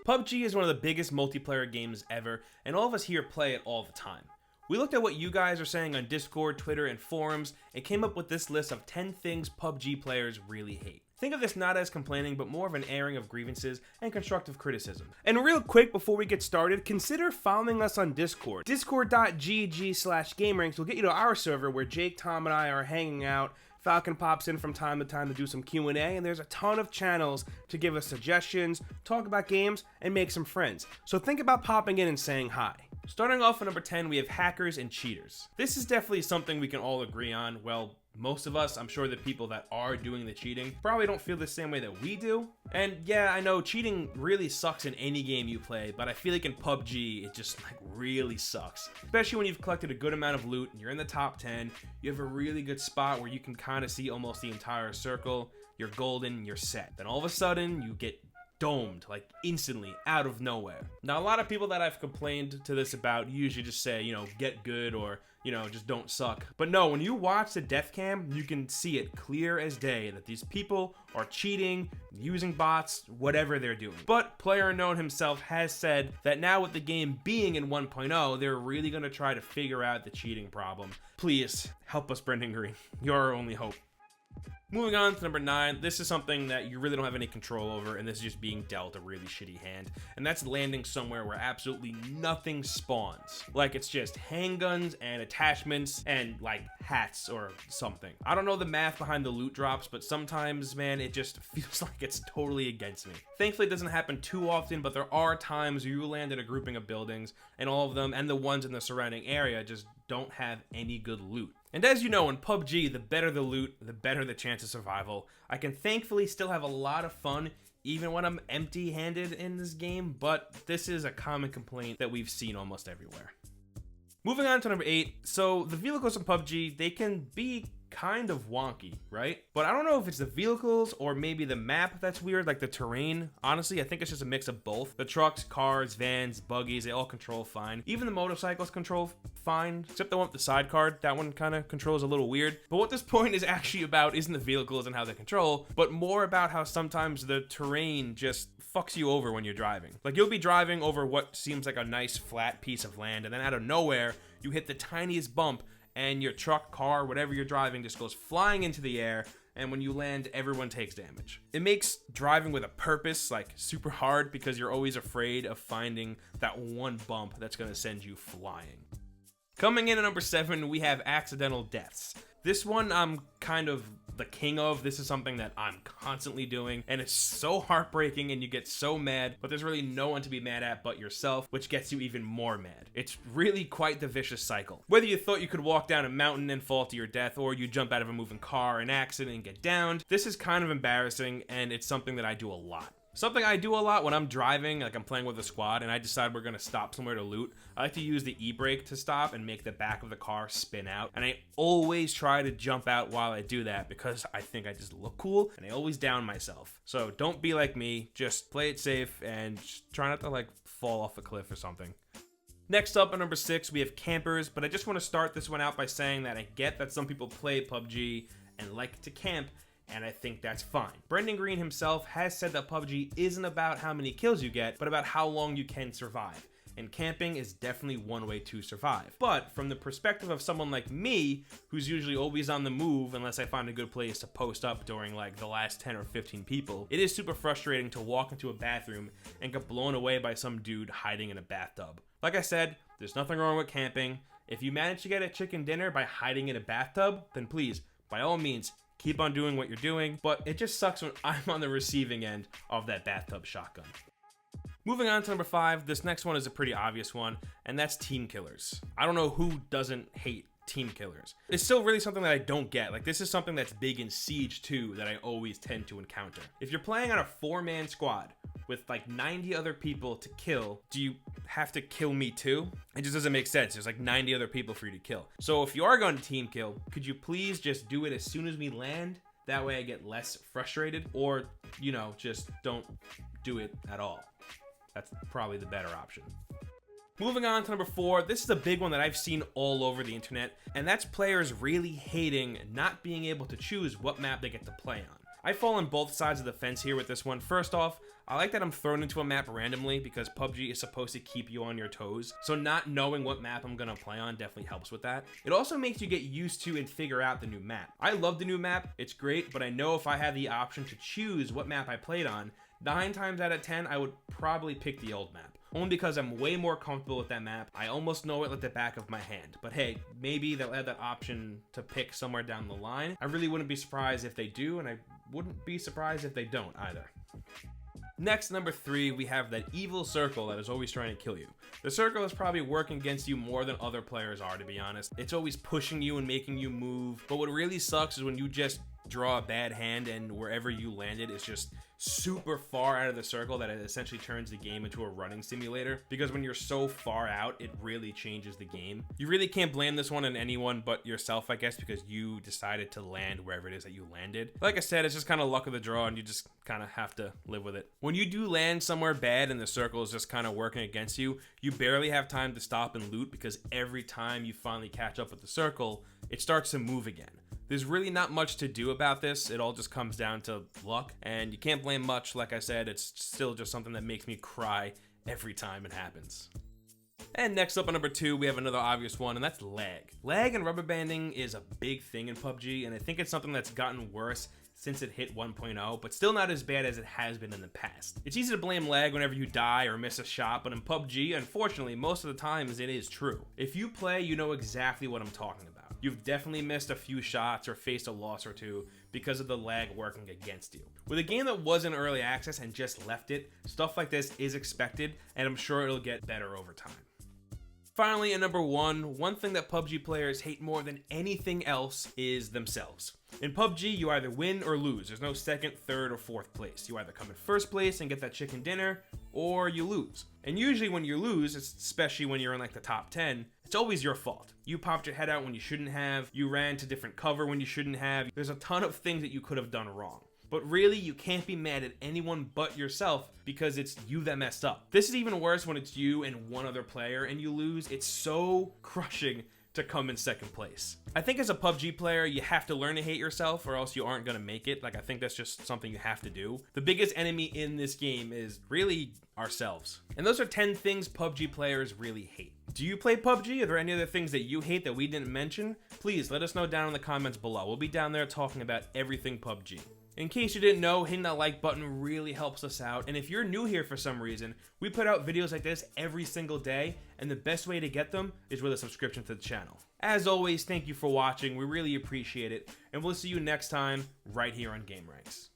PUBG is one of the biggest multiplayer games ever, and all of us here play it all the time. We looked at what you guys are saying on Discord, Twitter, and forums, and came up with this list of 10 things PUBG players really hate. Think of this not as complaining, but more of an airing of grievances and constructive criticism. And real quick, before we get started, consider following us on Discord. Discord.gg/gameranx will get you to our server where Jake, Tom, and I are hanging out. Falcon pops in from time to time to do some Q&A, and there's a ton of channels to give us suggestions, talk about games, and make some friends. So think about popping in and saying hi. Starting off at number 10, we have hackers and cheaters. This is definitely something we can all agree on. Well, most of us, I'm sure the people that are doing the cheating probably don't feel the same way that we do. And yeah, I know cheating really sucks in any game you play, but I feel like in PUBG, it just really sucks. Especially when you've collected a good amount of loot and you're in the top 10, you have a really good spot where you can kind of see almost the entire circle, you're golden, you're set. Then all of a sudden, you get domed, like instantly, out of nowhere. Now, a lot of people that I've complained to this about usually just say, you know, get good or, you know, just don't suck. But no, when you watch the death cam, you can see it clear as day that these people are cheating, using bots, whatever they're doing. But PlayerUnknown himself has said that now with the game being in 1.0, they're really going to try to figure out the cheating problem. Please, help us, Brendan Green. You're our only hope. Moving on to number 9, this is something that you really don't have any control over, and this is just being dealt a really shitty hand, and that's landing somewhere where absolutely nothing spawns. Like, it's just handguns and attachments and like hats or something. I don't know the math behind the loot drops, but sometimes, man, it just feels like it's totally against me. Thankfully, it doesn't happen too often, but there are times where you land in a grouping of buildings, and all of them, and the ones in the surrounding area, just don't have any good loot. And as you know, in PUBG, the better the loot, the better the chance of survival. I can thankfully still have a lot of fun even when I'm empty-handed in this game, but this is a common complaint that we've seen almost everywhere. Moving on to number 8, so the vehicles in PUBG, they can be kind of wonky, right? But I don't know if it's the vehicles or maybe the map that's weird, like the terrain. Honestly, I think it's just a mix of both. The trucks, cars, vans, buggies, they all control fine. Even the motorcycles control fine, except the one with the sidecar. That one kind of controls a little weird. But what this point is actually about isn't the vehicles and how they control, but more about how sometimes the terrain just fucks you over when you're driving. Like, you'll be driving over what seems like a nice flat piece of land, and then out of nowhere, you hit the tiniest bump, and your truck, car, whatever you're driving just goes flying into the air, and when you land, everyone takes damage. It makes driving with a purpose like super hard because you're always afraid of finding that one bump that's gonna send you flying. Coming in at number 7, we have accidental deaths. This one I'm kind of the king of. This is something that I'm constantly doing, and it's so heartbreaking and you get so mad, but there's really no one to be mad at but yourself, which gets you even more mad. It's really quite the vicious cycle. Whether you thought you could walk down a mountain and fall to your death, or you jump out of a moving car, an accident, and get downed, this is kind of embarrassing, and it's something that I do a lot. Something I do a lot when I'm driving, like I'm playing with a squad and I decide we're gonna stop somewhere to loot, I like to use the e-brake to stop and make the back of the car spin out. And I always try to jump out while I do that because I think I just look cool, and I always down myself. So don't be like me, just play it safe and just try not to like fall off a cliff or something. Next up at number 6, we have campers, but I just want to start this one out by saying that I get that some people play PUBG and like to camp, and I think that's fine. Brendan Green himself has said that PUBG isn't about how many kills you get, but about how long you can survive. And camping is definitely one way to survive. But from the perspective of someone like me, who's usually always on the move unless I find a good place to post up during like the last 10 or 15 people, it is super frustrating to walk into a bathroom and get blown away by some dude hiding in a bathtub. Like I said, there's nothing wrong with camping. If you manage to get a chicken dinner by hiding in a bathtub, then please, by all means, keep on doing what you're doing, but it just sucks when I'm on the receiving end of that bathtub shotgun. Moving on to number 5, this next one is a pretty obvious one, and that's team killers. I don't know who doesn't hate team killers. It's still really something that I don't get. Like, this is something that's big in Siege too that I always tend to encounter. If you're playing on a 4-man squad with like 90 other people to kill, do you have to kill me too? It just doesn't make sense. There's like 90 other people for you to kill. So if you are going to team kill, could you please just do it as soon as we land? That way I get less frustrated, or, you know, just don't do it at all. That's probably the better option. Moving on to number 4, this is a big one that I've seen all over the internet, and that's players really hating not being able to choose what map they get to play on. I fall on both sides of the fence here with this one. First off, I like that I'm thrown into a map randomly because PUBG is supposed to keep you on your toes. So not knowing what map I'm gonna play on definitely helps with that. It also makes you get used to and figure out the new map. I love the new map, it's great, but I know if I had the option to choose what map I played on, 9 times out of 10, I would probably pick the old map. Only because I'm way more comfortable with that map. I almost know it like the back of my hand. But hey, maybe they'll add that option to pick somewhere down the line. I really wouldn't be surprised if they do, and I wouldn't be surprised if they don't either. Next, number 3, we have that evil circle that is always trying to kill you. The circle is probably working against you more than other players are, to be honest. It's always pushing you and making you move. But what really sucks is when you just draw a bad hand and wherever you landed is just super far out of the circle that it essentially turns the game into a running simulator, because when you're so far out, it really changes the game. You really can't blame this one on anyone but yourself, I guess, because you decided to land wherever it is that you landed. Like I said, it's just kind of luck of the draw and you just kind of have to live with it. When you do land somewhere bad and the circle is just kind of working against you, you barely have time to stop and loot, because every time you finally catch up with the circle, it starts to move again. There's really not much to do about this. It all just comes down to luck, and you can't blame much. Like I said, it's still just something that makes me cry every time it happens. And next up on number 2, we have another obvious one, and that's lag. Lag and rubber banding is a big thing in PUBG, and I think it's something that's gotten worse since it hit 1.0, but still not as bad as it has been in the past. It's easy to blame lag whenever you die or miss a shot, but in PUBG, unfortunately, most of the times it is true. If you play, you know exactly what I'm talking about. You've definitely missed a few shots or faced a loss or two because of the lag working against you. With a game that was in early access and just left it, stuff like this is expected, and I'm sure it'll get better over time. Finally, at number 1, one thing that PUBG players hate more than anything else is themselves. In PUBG, you either win or lose. There's no second, third, or fourth place. You either come in first place and get that chicken dinner, or you lose. And usually when you lose, especially when you're in like the top 10, it's always your fault. You popped your head out when you shouldn't have, you ran to different cover when you shouldn't have. There's a ton of things that you could have done wrong. But really, you can't be mad at anyone but yourself because it's you that messed up. This is even worse when it's you and one other player and you lose. It's so crushing to come in second place. I think as a PUBG player, you have to learn to hate yourself or else you aren't gonna make it. Like, I think that's just something you have to do. The biggest enemy in this game is really ourselves. And those are 10 things PUBG players really hate. Do you play PUBG? Are there any other things that you hate that we didn't mention? Please let us know down in the comments below. We'll be down there talking about everything PUBG. In case you didn't know, hitting that like button really helps us out, and if you're new here for some reason, we put out videos like this every single day, and the best way to get them is with a subscription to the channel. As always, thank you for watching, we really appreciate it, and we'll see you next time right here on gameranx.